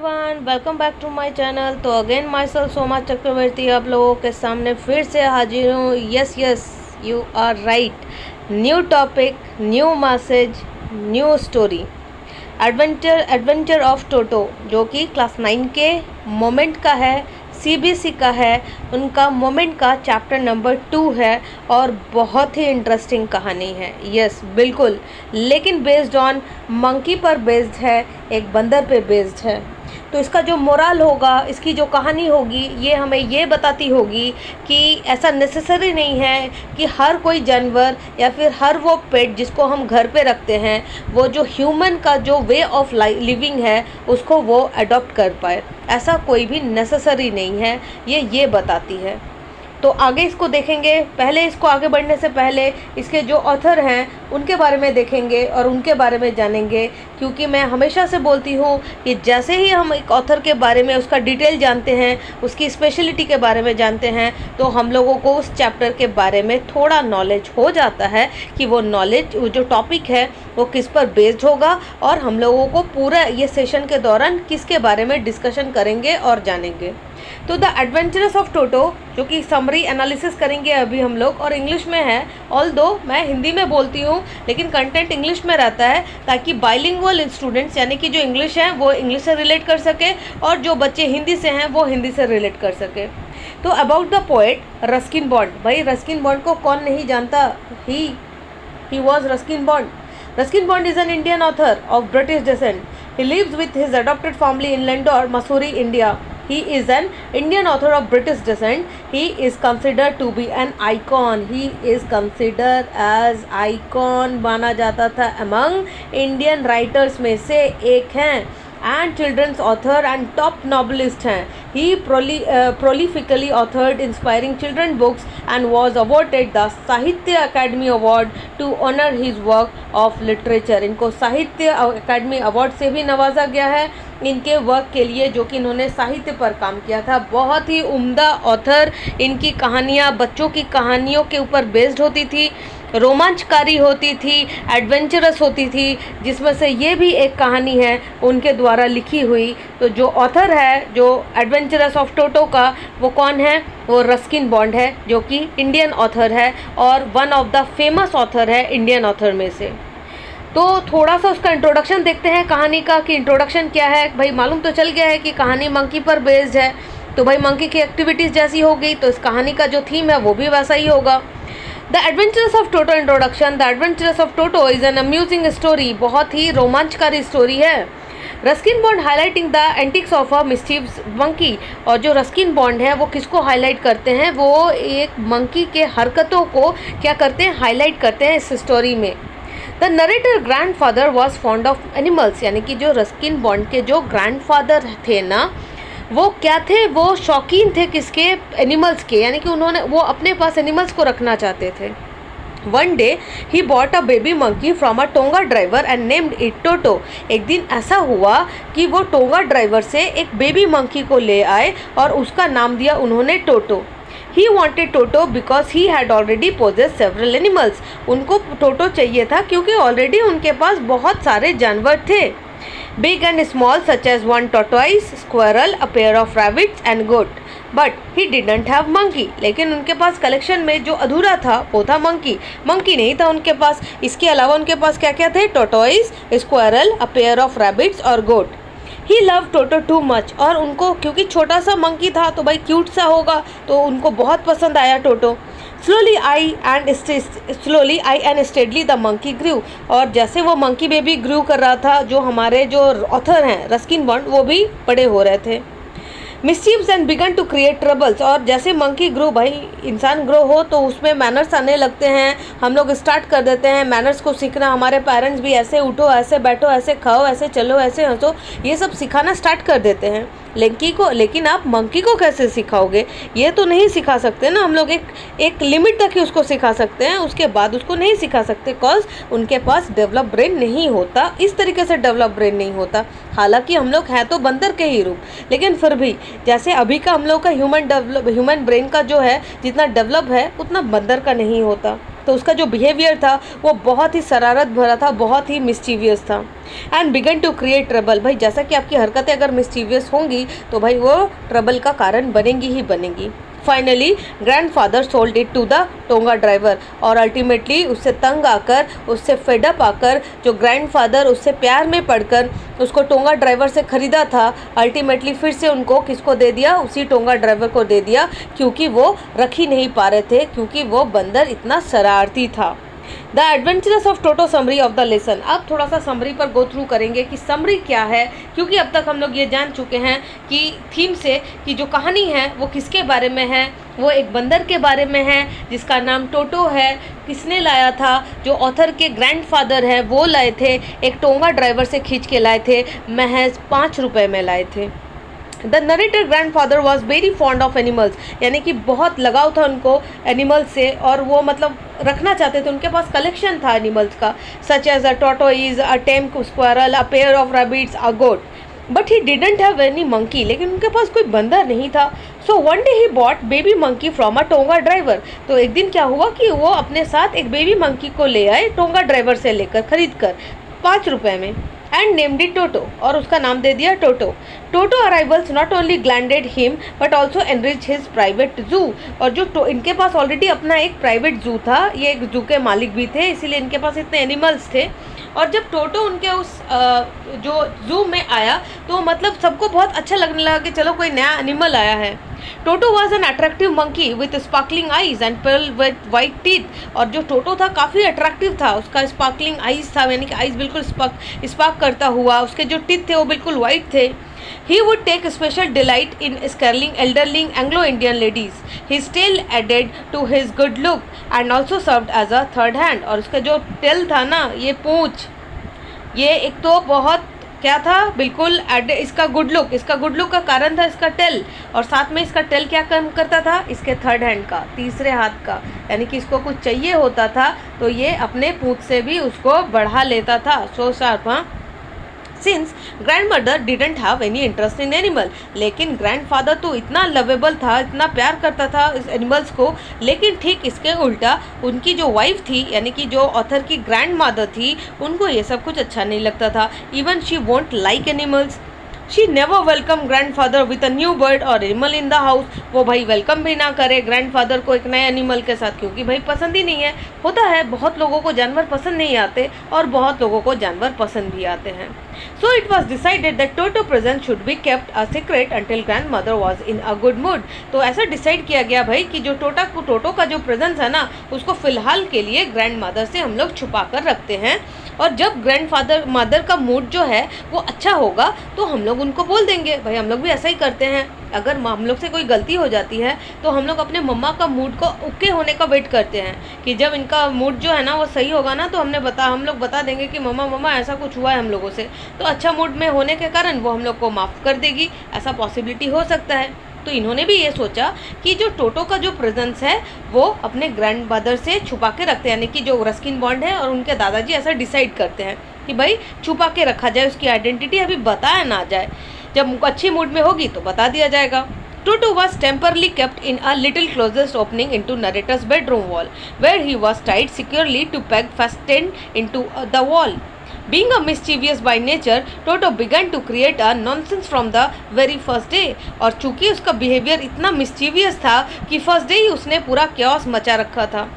Everyone, welcome back to my channel. तो again myself Soma Chakraborty आप लोगों के सामने फिर से हाजिर हूँ। Yes you are right. New topic, new message, new story. Adventure of Toto, जो कि क्लास 9 के मोमेंट का है, सीबीएसई का है, उनका मोमेंट का चैप्टर नंबर 2 है और बहुत ही इंटरेस्टिंग कहानी है। यस बिल्कुल, लेकिन बेस्ड ऑन मंकी पर बेस्ड है, एक बंदर पे बेस्ड है। तो इसका जो मोरल होगा, इसकी जो कहानी होगी, ये हमें ये बताती होगी कि ऐसा नेसेसरी नहीं है कि हर कोई जानवर या फिर हर वो पेट जिसको हम घर पे रखते हैं, वो जो ह्यूमन का जो वे ऑफ लिविंग है उसको वो अडॉप्ट कर पाए। ऐसा कोई भी नेसेसरी नहीं है, ये बताती है। तो आगे इसको देखेंगे। पहले इसको आगे बढ़ने से पहले इसके जो ऑथर हैं उनके बारे में देखेंगे और उनके बारे में जानेंगे, क्योंकि मैं हमेशा से बोलती हूँ कि जैसे ही हम एक ऑथर के बारे में उसका डिटेल जानते हैं, उसकी स्पेशलिटी के बारे में जानते हैं, तो हम लोगों को उस चैप्टर के बारे में थोड़ा नॉलेज हो जाता है कि वो नॉलेज, वो जो टॉपिक है वो किस पर बेस्ड होगा, और हम लोगों को पूरा ये सेशन के दौरान किसके बारे में डिस्कशन करेंगे और जानेंगे। तो द एडवेंचरस ऑफ टोटो, जो कि समरी एनालिसिस करेंगे अभी हम लोग, और इंग्लिश में है। ऑल्दो मैं हिंदी में बोलती हूँ लेकिन कंटेंट इंग्लिश में रहता है, ताकि बाइलिंगुअल स्टूडेंट्स, यानी कि जो इंग्लिश हैं वो इंग्लिश से रिलेट कर सके और जो बच्चे हिंदी से हैं वो हिंदी से रिलेट कर सके। तो about the poet Ruskin bond. भाई रस्किन बॉन्ड को कौन नहीं जानता? He was Ruskin bond. Ruskin Bond is an Indian author of British descent. He lives with his adopted family in Indore, Mussoorie, India. He is an Indian author of British descent. He is considered to be an icon. He is considered as icon माना जाता था among Indian writers में से एक हैं, and children's author and top novelist हैं. He prolifically authored inspiring children books and was awarded the Sahitya Academy Award to honor his work of literature. इनको साहित्य अकेडमी अवार्ड से भी नवाजा गया है इनके वर्क के लिए, जो कि इन्होंने साहित्य पर काम किया था। बहुत ही उम्दा ऑथर। इनकी कहानियाँ बच्चों की कहानियों के ऊपर बेस्ड होती थी, रोमांचकारी होती थी, एडवेंचरस होती थी, जिसमें से ये भी एक कहानी है उनके द्वारा लिखी हुई। तो जो ऑथर है जो एडवेंचरस ऑफ टोटो का, वो कौन है? वो रस्किन बॉन्ड है, जो कि इंडियन ऑथर है और one of the famous author है इंडियन ऑथर में से। तो थोड़ा सा उसका इंट्रोडक्शन देखते हैं कहानी का, कि इंट्रोडक्शन क्या है। भाई मालूम तो चल गया है कि कहानी मंकी पर बेस्ड है, तो भाई मंकी की एक्टिविटीज़ जैसी हो गई तो इस कहानी का जो थीम है वो भी वैसा ही होगा। The adventures of Toto introduction. The adventures of Toto is an amusing story. बहुत ही रोमांचकारी स्टोरी है। Ruskin Bond highlighting the antics of a mischievous monkey. और जो रस्किन बॉन्ड है वो किसको हाईलाइट करते हैं? वो एक मंकी के हरकतों को क्या करते हैं? हाईलाइट करते हैं इस स्टोरी में। The narrator grandfather was fond of animals, यानी कि जो रस्किन बॉन्ड के जो ग्रैंडफादर थे ना, वो क्या थे? वो शौकीन थे किसके? एनिमल्स के, यानी कि वो अपने पास एनिमल्स को रखना चाहते थे। One day he bought a baby monkey from a tonga driver and named it Toto. एक दिन ऐसा हुआ कि वो टोंगा ड्राइवर से एक बेबी मंकी को ले आए और उसका नाम दिया उन्होंने टोटो। He wanted Toto because he had already possessed several animals. उनको टोटो चाहिए था क्योंकि ऑलरेडी उनके पास बहुत सारे जानवर थे, big and small, such as one tortoise, squirrel, a pair of rabbits and goat. But he didn't have monkey. लेकिन उनके पास कलेक्शन में जो अधूरा था वो था मंकी नहीं था उनके पास। इसके अलावा उनके पास क्या क्या थे? tortoise, squirrel, a pair of rabbits और goat. ही लव टोटो टू मच। और उनको क्योंकि छोटा सा मंकी था तो भाई क्यूट सा होगा, तो उनको बहुत पसंद आया Toto. Slowly I and steadily the monkey grew. और जैसे वो मंकी बेबी ग्रू कर रहा था, जो हमारे जो ऑथर हैं रस्किन बॉन्ड, वो भी बड़े हो रहे थे। Mischievous and began to create troubles. और जैसे मंकी ग्रो, भाई इंसान ग्रो हो तो उसमें मैनर्स आने लगते हैं। हम लोग स्टार्ट कर देते हैं मैनर्स को सीखना। हमारे पेरेंट्स भी ऐसे उठो, ऐसे बैठो, ऐसे खाओ, ऐसे चलो, ऐसे हंसो, ये सब सिखाना स्टार्ट कर देते हैं लेकिन आप मंकी को कैसे सिखाओगे? ये तो नहीं सिखा सकते ना हम लोग। एक लिमिट तक ही उसको सिखा सकते हैं, उसके बाद उसको नहीं सिखा सकते, बिकॉज उनके पास डेवलप ब्रेन नहीं होता, इस तरीके से डेवलप ब्रेन नहीं होता। हालांकि हम लोग हैं तो बंदर के ही रूप, लेकिन फिर भी जैसे अभी का हम लोग का ह्यूमन ब्रेन का जो है जितना डेवलप है उतना बंदर का नहीं होता। तो उसका जो बिहेवियर था वो बहुत ही शरारत भरा था, बहुत ही मिस्चीवियस था। And began to create trouble. भाई जैसा कि आपकी हरकतें अगर मिस्चीवियस होंगी तो भाई वो ट्रबल का कारण बनेंगी ही बनेंगी। Finally grandfather sold it to the tonga driver, और अल्टीमेटली उससे तंग आकर, उससे फेडअप आकर, जो ग्रैंडफादर उससे प्यार में पड़कर उसको टोंगा ड्राइवर से ख़रीदा था, अल्टीमेटली फिर से उनको किसको दे दिया, उसी टोंगा ड्राइवर को दे दिया, क्योंकि वो रख ही नहीं पा रहे थे, क्योंकि वो बंदर इतना शरारती था। The adventures of toto summary of the lesson. अब थोड़ा सा समरी पर गो थ्रू करेंगे कि समरी क्या है, क्योंकि अब तक हम लोग ये जान चुके हैं कि थीम से कि जो कहानी है वो किसके बारे में है। वो एक बंदर के बारे में है जिसका नाम टोटो है। किसने लाया था, जो ऑथर के ग्रैंडफादर हैं वो लाए थे, एक टोंगा ड्राइवर से खींच के लाए थे, महज 5 रुपये में लाए थे। The narrator grandfather was very fond of animals, यानी कि बहुत लगाव था उनको एनिमल्स से, और वो मतलब रखना चाहते थे, उनके पास कलेक्शन था एनिमल्स का, such as a tortoise, a tame squirrel, a pair of rabbits, a goat. But he didn't have any monkey, लेकिन उनके पास कोई बंदर नहीं था। So one day he bought baby monkey from a tonga driver. तो एक दिन क्या हुआ कि वो अपने साथ एक बेबी मंकी को ले आए, टोंगा ड्राइवर से लेकर, खरीद कर 5 रुपये में, एंड नेम्ड इट टोटो, और उसका नाम दे दिया Toto. Toto arrivals not only gladdened him but also enrich his private zoo. और जो इनके पास ऑलरेडी अपना एक प्राइवेट जू था, ये एक जू के मालिक भी थे, इसीलिए इनके पास इतने एनिमल्स थे। और जब टोटो उनके उस जो जू में आया तो मतलब सबको बहुत अच्छा लगने लगा कि चलो कोई नया एनिमल आया है। Toto was an attractive monkey with sparkling eyes and pearl with white teeth. और जो टोटो था काफ़ी अट्रैक्टिव था, उसका स्पार्कलिंग आईज था, यानी कि आईज बिल्कुल स्पार्क करता हुआ, उसके जो टीथ थे वो बिल्कुल वाइट थे। He would take special delight in scaring elderly Anglo-Indian ladies. His tail added to his good look and also served as a third hand. और उसका जो टेल था ना, ये पूंछ, ये एक तो बहुत क्या था, बिल्कुल इसका गुड लुक का कारण था इसका टेल, और साथ में इसका टेल क्या काम करता था, इसके थर्ड हैंड का, तीसरे हाथ का, यानी कि इसको कुछ चाहिए होता था तो ये अपने पूंछ से भी उसको बढ़ा लेता था। सो शार्प। हाँ, since grand mother didn't have any interest in animal, लेकिन ग्रैंडफादर तो इतना लवेबल था, इतना प्यार करता था इस एनिमल्स को, लेकिन ठीक इसके उल्टा उनकी जो वाइफ थी, यानी कि जो ऑथर की ग्रैंड मदर थी, उनको ये सब कुछ अच्छा नहीं लगता था। Even she won't like animals. She never welcome grandfather with a new bird और एनिमल इन द हाउस। वो भाई वेलकम भी ना करे ग्रैंडफादर को एक नए एनिमल के साथ, क्योंकि भाई पसंद ही नहीं है। होता है, बहुत लोगों को जानवर पसंद नहीं आते और बहुत लोगों को जानवर पसंद भी आते हैं। So it was decided that toto present should be kept a secret until grand mother was in a good mood. तो ऐसा डिसाइड किया गया भाई कि जो टोटो का जो प्रेजेंस है ना, उसको फिलहाल के लिए ग्रैंड मदर से हम लोग छुपा कर रखते हैं, और जब मदर का मूड जो है वो अच्छा होगा तो हम लोग उनको बोल देंगे। भाई हम लोग भी ऐसा ही करते हैं, अगर हम लोग से कोई गलती हो जाती है तो हम लोग अपने मम्मा का मूड को ओके होने का वेट करते हैं कि जब इनका मूड जो है ना वो सही होगा ना, तो हम लोग बता देंगे कि मम्मा ऐसा कुछ हुआ है हम लोगों से, तो अच्छा मूड में होने के कारण वो हम लोग को माफ़ कर देगी, ऐसा पॉसिबिलिटी हो सकता है। तो इन्होंने भी ये सोचा कि जो टोटो का जो प्रेजेंस है वो अपने ग्रैंड मदर से छुपा के रखते हैं, यानी कि जो रस्किन बॉन्ड है और उनके दादाजी ऐसा डिसाइड करते हैं कि भाई छुपा के रखा जाए, उसकी आइडेंटिटी अभी बताया ना जाए, जब अच्छी मूड में होगी तो बता दिया जाएगा। Toto was temporarily kept in a little closest opening into narrator's bedroom wall, where he was tied securely to peg fastened into the wall. Being a mischievous by nature, Toto began to create a nonsense from the very first day. और चूंकि उसका behaviour इतना mischievous था कि first day ही उसने पूरा chaos मचा रखा था।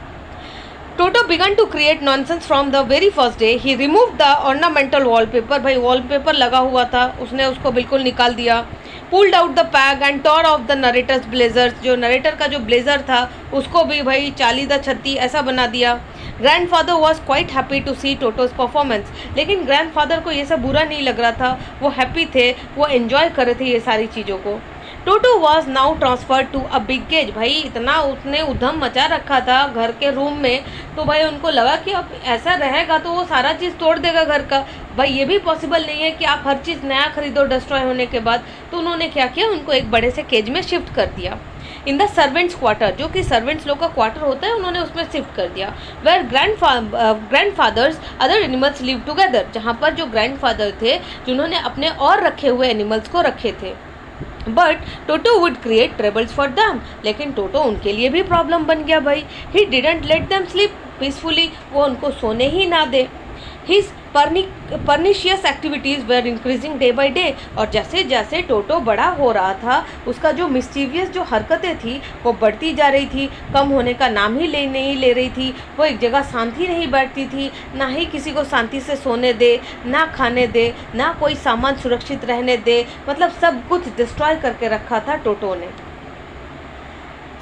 Toto began to create nonsense from the very first day. He removed the ornamental wallpaper. भाई wallpaper लगा हुआ था, उसने उसको बिल्कुल निकाल दिया। Pulled out the peg and tore off the narrator's blazer. जो नरेटर का जो ब्लेजर था उसको भी भाई चाली द छत्ती ऐसा बना दिया। Grandfather was quite happy to see Toto's performance, लेकिन ग्रैंडफादर को ये सब बुरा नहीं लग रहा था, वो हैप्पी थे, वो एंजॉय कर रहे थे ये सारी चीज़ों को। Toto was now transferred to a big cage. भाई इतना उसने उधम मचा रखा था घर के रूम में, तो भाई उनको लगा कि अब ऐसा रहेगा तो वो सारा चीज़ तोड़ देगा घर का। भाई ये भी पॉसिबल नहीं है कि आप हर चीज़ नया खरीदो डिस्ट्रॉय होने के बाद, तो उन्होंने क्या किया, उनको एक बड़े से केज में शिफ्ट कर दिया। इन द सर्वेंट्स क्वार्टर, जो कि सर्वेंट्स लोग का क्वार्टर होता है, उन्होंने उसमें शिफ्ट कर दिया। Where grandfather's other animals live together, जहाँ पर जो ग्रैंडफादर थे जिन्होंने अपने और रखे हुए एनिमल्स को रखे थे। But Toto would create troubles for them, लेकिन टोटो उनके लिए भी प्रॉब्लम बन गया भाई। He didn't let them sleep peacefully, वो उनको सोने ही ना दे। His pernicious activities were increasing day by day, और जैसे जैसे टोटो बड़ा हो रहा था उसका जो मिस्चीवियस जो हरकतें थी वो बढ़ती जा रही थी, कम होने का नाम ही नहीं ले रही थी। वो एक जगह शांति नहीं बैठती थी, ना ही किसी को शांति से सोने दे, ना खाने दे, ना कोई सामान सुरक्षित रहने दे, मतलब सब कुछ डिस्ट्रॉय करके रखा था टोटो ने।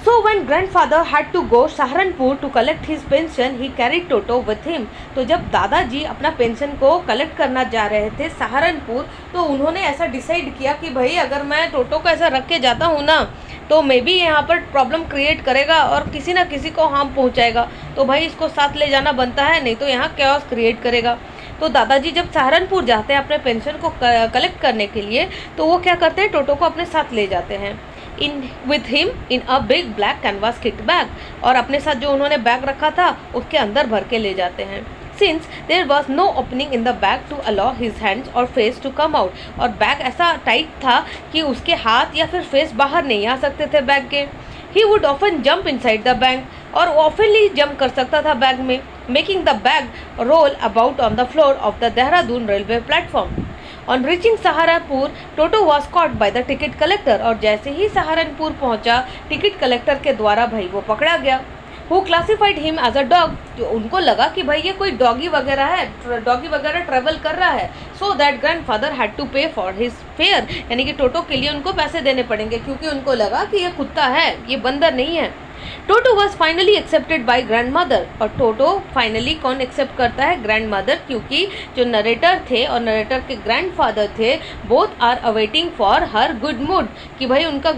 So when grandfather had to go Saharanpur to collect his pension, he carried Toto with him. तो जब दादाजी अपना पेंशन को कलेक्ट करना जा रहे थे सहारनपुर, तो उन्होंने ऐसा डिसाइड किया कि भाई अगर मैं टोटो को ऐसा रख के जाता हूँ ना तो मे बी यहाँ पर प्रॉब्लम क्रिएट करेगा और किसी ना किसी को हार्म पहुँचाएगा, तो भाई इसको साथ ले जाना बनता है, नहीं तो यहाँ कैओस क्रिएट करेगा। तो दादाजी जब सहारनपुर जाते हैं अपने पेंशन को कलेक्ट करने के लिए, तो वो क्या करते हैं, टोटो को अपने साथ ले जाते हैं with him in a big black canvas kit bag, और अपने साथ जो उन्होंने बैग रखा था उसके अंदर भर के ले जाते हैं। Since there was no opening in the bag to allow his hands or face to come out, और बैग ऐसा टाइट था कि उसके हाथ या फिर फेस बाहर नहीं आ सकते थे बैग के। He would often jump inside the bag, और ऑफनली जंप कर सकता था बैग में, making the bag roll about on the floor of the Dehradun railway platform. On reaching Saharanpur, toto was caught by the ticket collector, और जैसे ही सहारनपुर पहुंचा ticket collector के द्वारा भाई वो पकड़ा गया। Who classified him as a dog, जो उनको लगा कि भाई ये कोई डॉगी वगैरह है, डॉगी वगैरह ट्रैवल कर रहा है। So that grandfather had to pay for his fare, यानी कि टोटो के लिए उनको पैसे देने पड़ेंगे, क्योंकि उनको लगा कि ये कुत्ता है, ये बंदर नहीं है। Toto was finally accepted by grand mother, और टोटो फाइनली कौन एक्सेप्ट करता है, ग्रैंड मदर, क्योंकि जो नरेटर थे और नरेटर के ग्रैंडफादर थे both are awaiting for her good mood, कि भाई उनका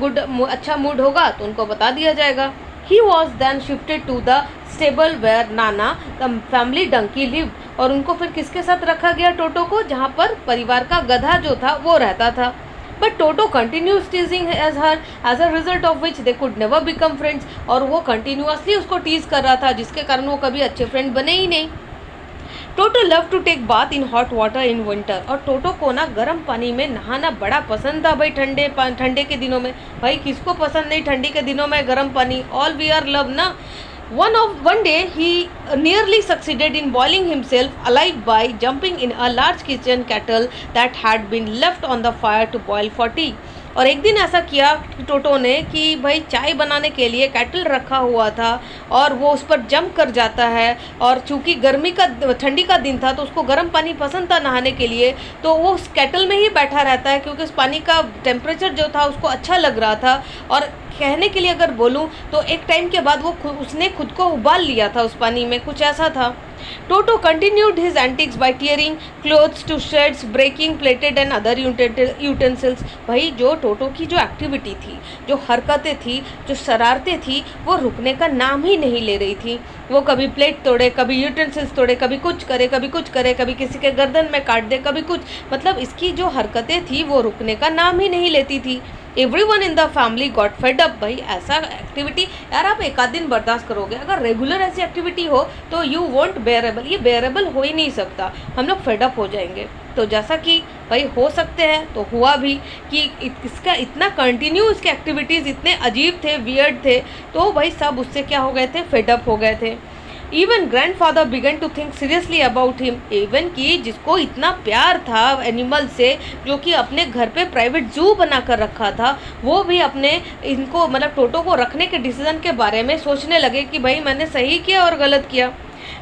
अच्छा मूड होगा तो उनको बता दिया जाएगा। He was then shifted to the stable where Nana the family donkey live, और उनको फिर किसके साथ रखा गया टोटो को, जहाँ पर परिवार का गधा जो था वो रहता था। But Toto continues teasing as her, as a result of which they could never become friends, और वो कंटिन्यूसली उसको टीज कर रहा था, जिसके कारण वो कभी अच्छे फ्रेंड बने ही नहीं। Toto love to take bath in hot water in winter, और टोटो को ना गर्म पानी में नहाना बड़ा पसंद था भाई ठंडे के दिनों में। भाई किसको पसंद नहीं ठंडी के दिनों में गर्म पानी, ऑल वी आर लव ना। One day he nearly succeeded in boiling himself alive by jumping in a large kitchen kettle that had been left on the fire to boil for tea. और एक दिन ऐसा किया टोटो ने कि भाई चाय बनाने के लिए कैटल रखा हुआ था और वो उस पर जंप कर जाता है, और चूंकि ठंडी का दिन था तो उसको गर्म पानी पसंद था नहाने के लिए, तो वो उस कैटल में ही बैठा रहता है क्योंकि उस पानी का टेम्परेचर जो था उसको अच्छा लग रहा था। और कहने के लिए अगर बोलूँ तो एक टाइम के बाद उसने खुद को उबाल लिया था उस पानी में, कुछ ऐसा था। Toto continued his antics by tearing clothes to shreds, breaking plated and other utensils. भाई जो टोटो की जो एक्टिविटी थी, जो हरकतें थी, जो शरारतें थी, वो रुकने का नाम ही नहीं ले रही थी। वो कभी प्लेट तोड़े, कभी यूटेंसिल्स तोड़े, कभी कुछ करे, कभी कुछ करे, कभी किसी के गर्दन में काट दे, कभी कुछ, मतलब इसकी जो हरकतें थी वो रुकने का नाम ही नहीं लेती थी। Everyone in the family got fed up. भाई ऐसा एक्टिविटी यार आप एक आध दिन बर्दाश्त करोगे, अगर रेगुलर ऐसी एक्टिविटी हो तो यू वोंट बेयरेबल, ये बेयरेबल हो ही नहीं सकता, हम लोग फेड अप हो जाएंगे। तो जैसा कि भाई हो सकते हैं तो हुआ भी कि इसका इतना कंटिन्यू, इसके एक्टिविटीज़ इतने अजीब थे, वियर्ड थे, तो भाई सब उससे क्या हो गए थे, फेड अप हो गए थे। Even grandfather began to think seriously about him, even कि जिसको इतना प्यार था एनिमल से, जो कि अपने घर पे प्राइवेट जू बना कर रखा था, वो भी अपने इनको मतलब टोटो को रखने के डिसीजन के बारे में सोचने लगे कि भाई मैंने सही किया और गलत किया।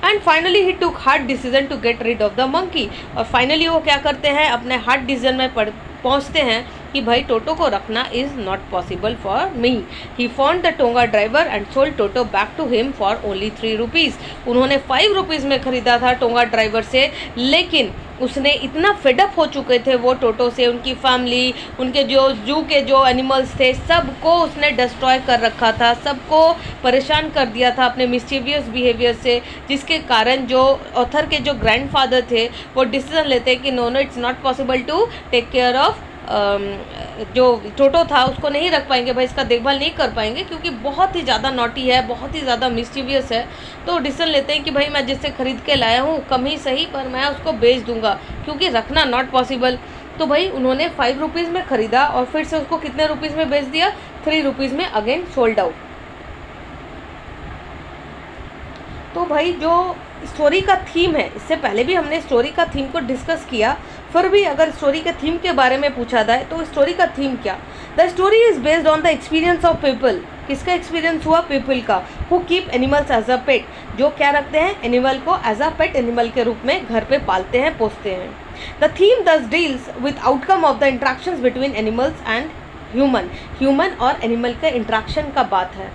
And finally he took hard decision to get rid of the monkey, और फाइनली वो क्या करते हैं, अपने हार्ड डिसीजन में पहुँचते हैं कि भाई टोटो को रखना is not possible for me. He found the tonga driver and sold Toto back to him for only 3 rupees. उन्होंने 5 रुपीज़ में ख़रीदा था टोंगा ड्राइवर से, लेकिन उसने इतना फेडअप हो चुके थे वो टोटो से, उनकी फैमिली, उनके जो जू के जो एनिमल्स थे, सबको उसने डिस्ट्रॉय कर रखा था, सबको परेशान कर दिया था अपने मिस्चीवियस बिहेवियर से, जिसके कारण जो ऑथर के जो ग्रैंडफादर थे वो डिसीजन लेते कि no it's not possible to take care of जो टोटो था उसको नहीं रख पाएंगे भाई, इसका देखभाल नहीं कर पाएंगे क्योंकि बहुत ही ज़्यादा नॉटी है, बहुत ही ज़्यादा मिस्चीवियस है। तो डिसीजन लेते हैं कि भाई मैं जिससे ख़रीद के लाया हूँ कम ही सही पर मैं उसको बेच दूंगा क्योंकि रखना नॉट पॉसिबल। तो भाई उन्होंने 5 रुपीज़ में ख़रीदा और फिर से उसको कितने रुपीज़ में बेच दिया, 3 रुपीज़ में अगेन सोल्ड आउट। तो भाई जो स्टोरी का थीम है, इससे पहले भी हमने स्टोरी का थीम को डिस्कस किया, फिर भी अगर स्टोरी के थीम के बारे में पूछा जाए तो स्टोरी का थीम क्या, the story is based on the experience of people. किसका एक्सपीरियंस हुआ, पीपल का, who keep animals as a pet, जो क्या रखते हैं, एनिमल को एज अ पेट एनिमल के रूप में घर पे पालते हैं, पोसते हैं। The theme thus deals with outcome of the interactions between animals and human, human और एनिमल के इंट्रैक्शन का बात है।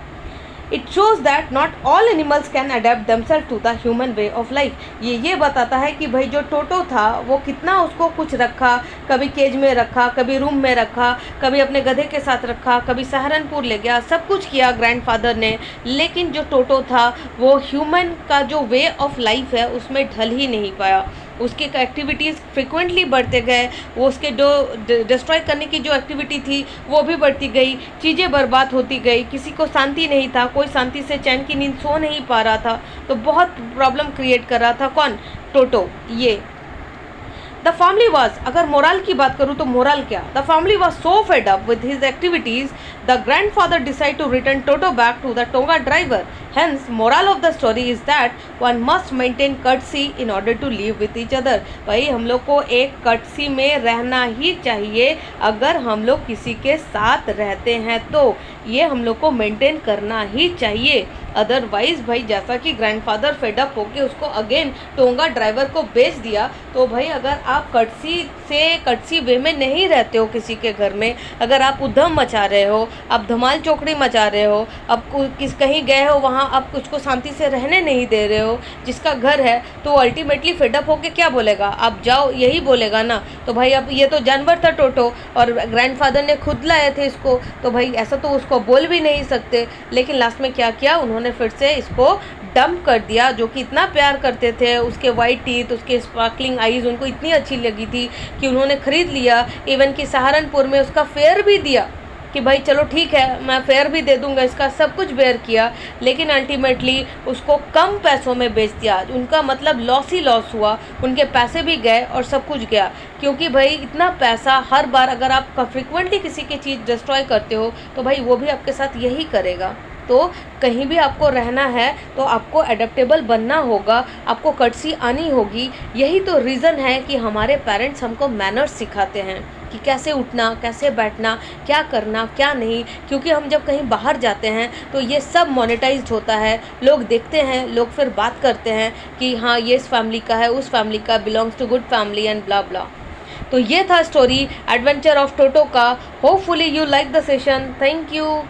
It shows that not all animals can adapt themselves to the human way of life. ये बताता है कि भाई जो टोटो था वो कितना उसको कुछ रखा, कभी केज में रखा, कभी रूम में रखा, कभी अपने गधे के साथ रखा, कभी सहारनपुर ले गया, सब कुछ किया ग्रैंडफादर ने, लेकिन जो टोटो था वो ह्यूमन का जो वे ऑफ लाइफ है उसमें ढल ही नहीं पाया। उसके एक्टिविटीज़ फ्रिक्वेंटली बढ़ते गए, वो उसके जो डिस्ट्रॉय करने की जो एक्टिविटी थी वो भी बढ़ती गई, चीज़ें बर्बाद होती गई, किसी को शांति नहीं था, कोई शांति से चैन की नींद सो नहीं पा रहा था। तो बहुत प्रॉब्लम क्रिएट कर रहा था कौन, टोटो। ये द फैमिली वॉज, अगर मोरल की बात करूँ तो मोरल क्या, the family was so fed up with his activities the grandfather decide to return Toto back to the tonga driver. Hence, moral of the story is that one must maintain courtesy in order to live with each other। भाई हम लोग को एक courtesy में रहना ही चाहिए, अगर हम लोग किसी के साथ रहते हैं तो ये हम लोग को मेंटेन करना ही चाहिए। अदरवाइज़ भाई जैसा कि ग्रैंडफादर फेडअप होके उसको अगेन टोंगा ड्राइवर को बेच दिया, तो भाई अगर आप कटसी वे में नहीं रहते हो किसी के घर में, अगर आप उधम मचा रहे हो, आप धमाल चौकड़ी मचा रहे हो, आप कहीं गए हो वहाँ आप उसको शांति से रहने नहीं दे रहे हो जिसका घर है, तो अल्टीमेटली फेडअप होके क्या बोलेगा, आप जाओ, यही बोलेगा ना। तो भाई अब ये तो जानवर था टोटो और ग्रैंडफादर ने खुद लाए थे इसको, तो भाई ऐसा तो उसको बोल भी नहीं सकते। लेकिन लास्ट में क्या किया उन्होंने, फिर से इसको डंप कर दिया। जो कि इतना प्यार करते थे, उसके वाइट टीथ, उसके स्पार्कलिंग आईज उनको इतनी अच्छी लगी थी कि उन्होंने ख़रीद लिया। इवन कि सहारनपुर में उसका फेयर भी दिया कि भाई चलो ठीक है मैं फेयर भी दे दूंगा, इसका सब कुछ बेयर किया, लेकिन अल्टीमेटली उसको कम पैसों में बेच दिया। उनका मतलब लॉस ही लॉस हुआ, उनके पैसे भी गए और सब कुछ गया। क्योंकि भाई इतना पैसा हर बार अगर आप फ्रिक्वेंटली किसी की चीज़ डिस्ट्रॉय करते हो तो भाई वो भी आपके साथ यही करेगा। तो कहीं भी आपको रहना है तो आपको एडेप्टेबल बनना होगा, आपको कर्टसी आनी होगी। यही तो रीज़न है कि हमारे पेरेंट्स हमको मैनर्स सिखाते हैं कि कैसे उठना, कैसे बैठना, क्या करना, क्या नहीं। क्योंकि हम जब कहीं बाहर जाते हैं तो ये सब मोनेटाइज्ड होता है, लोग देखते हैं, लोग फिर बात करते हैं कि हाँ ये इस फैमिली का है, उस फैमिली का, belongs to good family and blah blah. तो ये था स्टोरी एडवेंचर ऑफ टोटो का। Hopefully you like the session. Thank you.